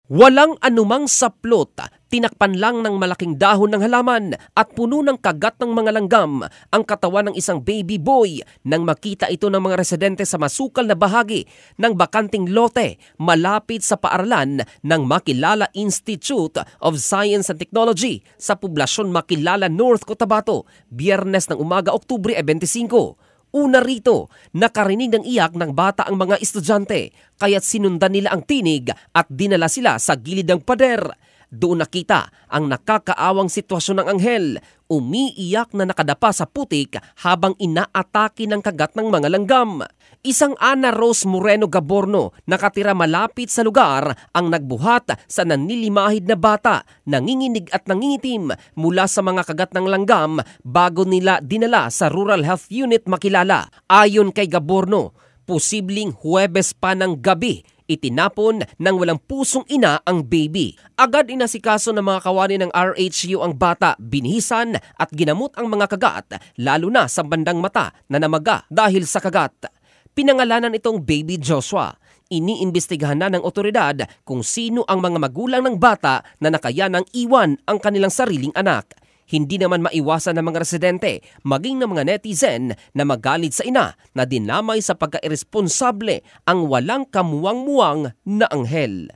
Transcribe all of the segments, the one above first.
Walang anumang saplot, tinakpan lang ng malaking dahon ng halaman at puno ng kagat ng mga langgam ang katawan ng isang baby boy nang makita ito ng mga residente sa masukal na bahagi ng bakanting lote malapit sa paaralan ng Makilala Institute of Science and Technology sa poblasyon Makilala, North Cotabato, Biyernes ng umaga, Oktubre 25. Una rito, nakarinig ng iyak ng bata ang mga estudyante, kaya't sinundan nila ang tinig at dinala sila sa gilid ng pader. Doon nakita ang nakakaawang sitwasyon ng anghel, umiiyak na nakadapa sa putik habang inaatake ng kagat ng mga langgam. Isang Ana Rose Moreno Gaborno, nakatira malapit sa lugar, ang nagbuhat sa nanilimahid na bata, nanginginig at nangingitim mula sa mga kagat ng langgam bago nila dinala sa Rural Health Unit Makilala. Ayon kay Gaborno, posibleng Huwebes pa ng gabi itinapon ng walang pusong ina ang baby. Agad inasikaso ng mga kawani ng RHU ang bata, binihisan at ginamot ang mga kagat, lalo na sa bandang mata na namaga dahil sa kagat. Pinangalanan itong Baby Joshua. Iniimbestigahan na ng otoridad kung sino ang mga magulang ng bata na nakayanang iwan ang kanilang sariling anak. Hindi naman maiwasan ng mga residente, maging ng mga netizen na magalit sa ina na dinamay sa pagka-irresponsable ang walang kamuwang-muwang na anghel.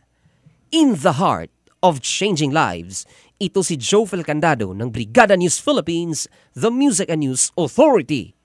In the heart of changing lives, ito si Joe Felcandado ng Brigada News Philippines, the Music and News Authority.